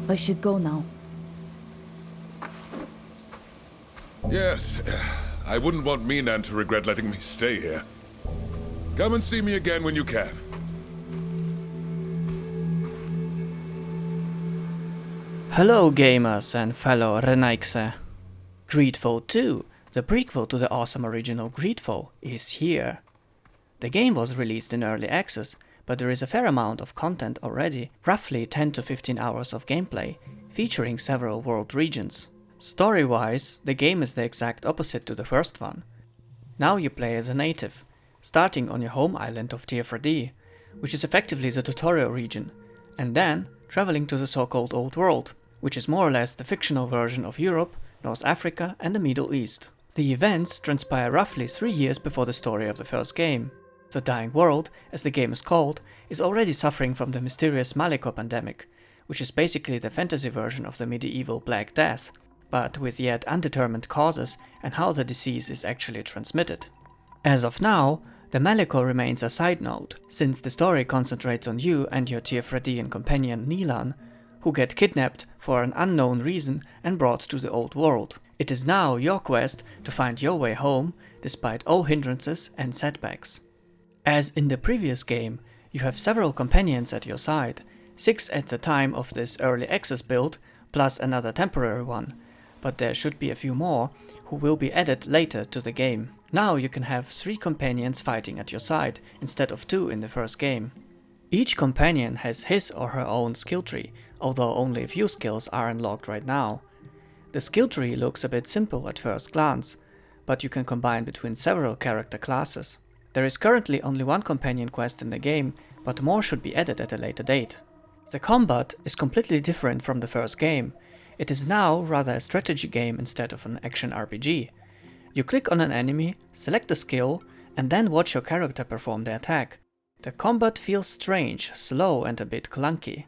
I should go now. Yes, I wouldn't want Minan to regret letting me stay here. Come and see me again when you can. Hello gamers and fellow Renaixe. GreedFall 2, the prequel to the awesome original GreedFall, is here. The game was released in early access, but there is a fair amount of content already, roughly 10 to 15 hours of gameplay, featuring several world regions. Story-wise, the game is the exact opposite to the first one. Now you play as a native, starting on your home island of Tier which is effectively the tutorial region, and then traveling to the so-called Old World, which is more or less the fictional version of Europe, North Africa and the Middle East. The events transpire roughly 3 years before the story of the first game. The Dying World, as the game is called, is already suffering from the mysterious Maliko pandemic, which is basically the fantasy version of the medieval Black Death, but with yet undetermined causes and how the disease is actually transmitted. As of now, the Maliko remains a side note, since the story concentrates on you and your Tier companion Nilan, who get kidnapped for an unknown reason and brought to the Old World. It is now your quest to find your way home, despite all hindrances and setbacks. As in the previous game, you have several companions at your side, 6 at the time of this early access build, plus another temporary one, but there should be a few more who will be added later to the game. Now you can have 3 companions fighting at your side, instead of 2 in the first game. Each companion has his or her own skill tree, although only a few skills are unlocked right now. The skill tree looks a bit simple at first glance, but you can combine between several character classes. There is currently only one companion quest in the game, but more should be added at a later date. The combat is completely different from the first game. It is now rather a strategy game instead of an action RPG. You click on an enemy, select the skill, and then watch your character perform the attack. The combat feels strange, slow and a bit clunky.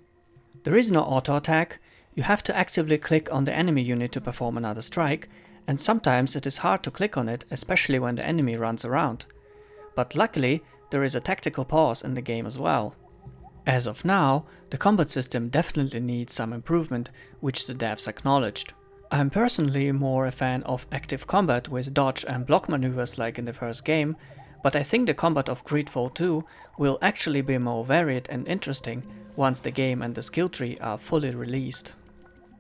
There is no auto attack, you have to actively click on the enemy unit to perform another strike, and sometimes it is hard to click on it, especially when the enemy runs around. But luckily, there is a tactical pause in the game as well. As of now, the combat system definitely needs some improvement, which the devs acknowledged. I'm personally more a fan of active combat with dodge and block maneuvers like in the first game, but I think the combat of GreedFall 2 will actually be more varied and interesting once the game and the skill tree are fully released.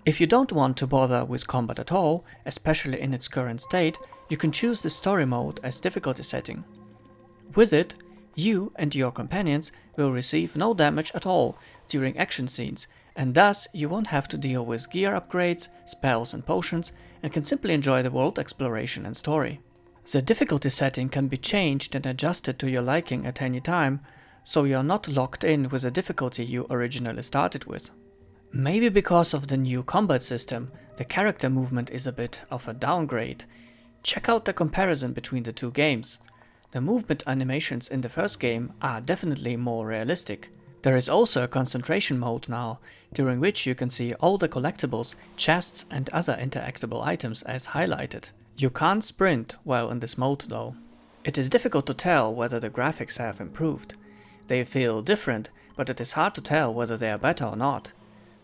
If you don't want to bother with combat at all, especially in its current state, you can choose the story mode as difficulty setting. With it, you and your companions will receive no damage at all during action scenes, and thus you won't have to deal with gear upgrades, spells and potions, and can simply enjoy the world exploration and story. The difficulty setting can be changed and adjusted to your liking at any time, so you're not locked in with the difficulty you originally started with. Maybe because of the new combat system, the character movement is a bit of a downgrade. Check out the comparison between the two games. The movement animations in the first game are definitely more realistic. There is also a concentration mode now, during which you can see all the collectibles, chests and other interactable items as highlighted. You can't sprint while in this mode though. It is difficult to tell whether the graphics have improved. They feel different, but it is hard to tell whether they are better or not.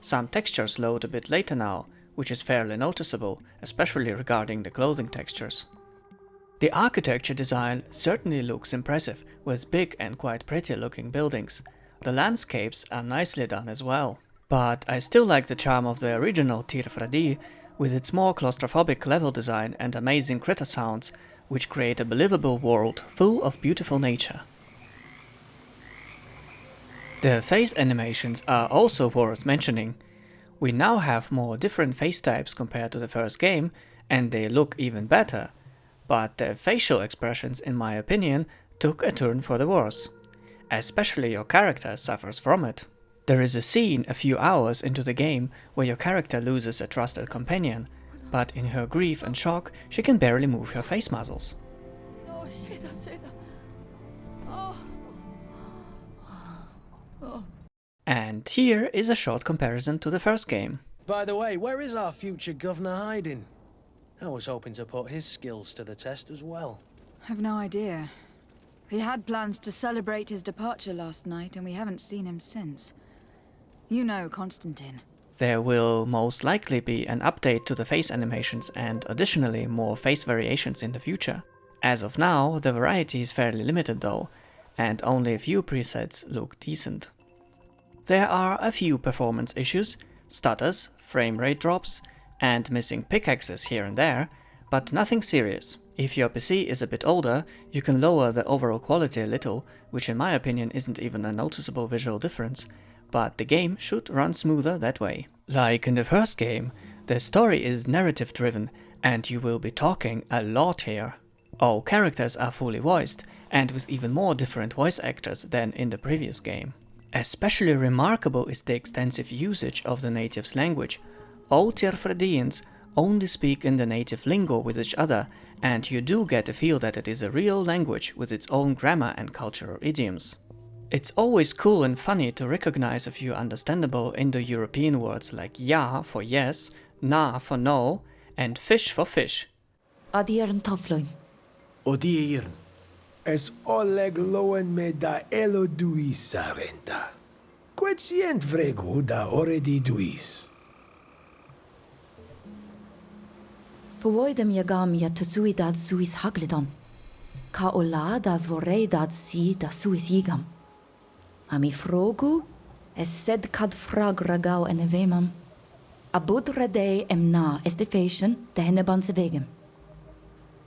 Some textures load a bit later now, which is fairly noticeable, especially regarding the clothing textures. The architecture design certainly looks impressive, with big and quite pretty looking buildings. The landscapes are nicely done as well. But I still like the charm of the original Tier with its more claustrophobic level design and amazing critter sounds, which create a believable world full of beautiful nature. The face animations are also worth mentioning. We now have more different face types compared to the first game, and they look even better. But the facial expressions, in my opinion, took a turn for the worse. Especially your character suffers from it. There is a scene a few hours into the game where your character loses a trusted companion, but in her grief and shock she can barely move her face muscles. And here is a short comparison to the first game. By the way, where is our future governor hiding? I was hoping to put his skills to the test as well. I've no idea. He had plans to celebrate his departure last night, and we haven't seen him since. You know Constantine. There will most likely be an update to the face animations and additionally more face variations in the future. As of now, the variety is fairly limited though, and only a few presets look decent. There are a few performance issues, stutters, frame rate drops, and missing pickaxes here and there, but nothing serious. If your PC is a bit older, you can lower the overall quality a little, which in my opinion isn't even a noticeable visual difference, but the game should run smoother that way. Like in the first game, the story is narrative driven and you will be talking a lot here. All characters are fully voiced and with even more different voice actors than in the previous game. Especially remarkable is the extensive usage of the native's language. All Tirfredians only speak in the native lingo with each other, and you do get a feel that it is a real language with its own grammar and cultural idioms. It's always cool and funny to recognize a few understandable Indo-European words like ja for yes, na for no, and fish for fish. Adiern tafloin. Odiern. Es oleg loen me da elo duis sarenta. Quetient vregu da oredi duis. Verwoidem jagam ja tusui dat suis haglidon. Ka ola da vorei dat si da suis jigam. Ami frogu, es sed kad frag ragau en evemam. Abud redei em na estifation de henneban se vegem.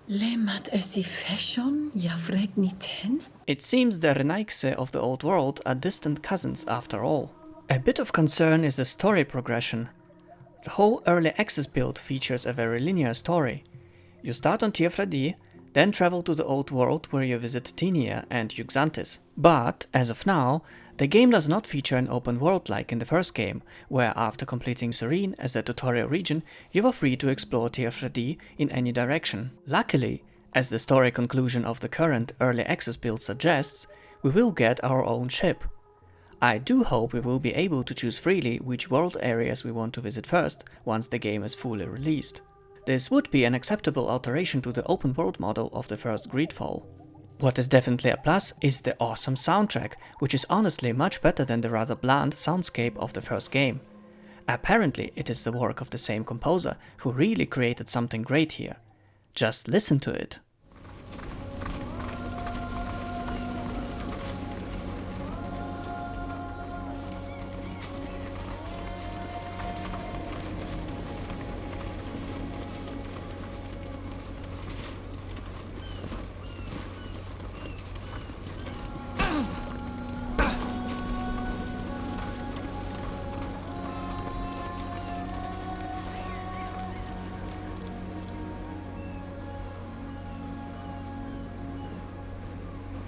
Lemat esi fashion, ja vreg niten? It seems the Renaigse of the old world are distant cousins after all. A bit of concern is the story progression. The whole early access build features a very linear story. You start on Tirfredi, then travel to the old world where you visit Tinia and Yuxantis. But, as of now, the game does not feature an open world like in the first game, where after completing Serene as a tutorial region, you are free to explore Tirfredi in any direction. Luckily, as the story conclusion of the current early access build suggests, we will get our own ship. I do hope we will be able to choose freely which world areas we want to visit first, once the game is fully released. This would be an acceptable alteration to the open world model of the first GreedFall. What is definitely a plus is the awesome soundtrack, which is honestly much better than the rather bland soundscape of the first game. Apparently it is the work of the same composer, who really created something great here. Just listen to it.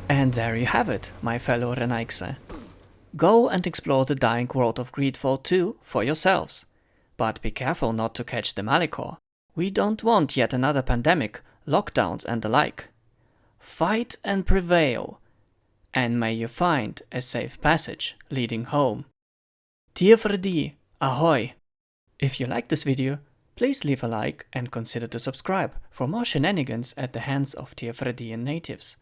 And there you have it, my fellow Renaigse. Go and explore the dying world of GreedFall 2 for yourselves. But be careful not to catch the Malicor. We don't want yet another pandemic, lockdowns and the like. Fight and prevail, and may you find a safe passage leading home. Tirfredi, ahoy! If you like this video, please leave a like and consider to subscribe for more shenanigans at the hands of Tirfredian natives.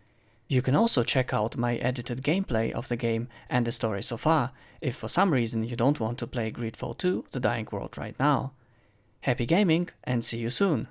You can also check out my edited gameplay of the game and the story so far, if for some reason you don't want to play GreedFall 2, The Dying World right now. Happy gaming and see you soon!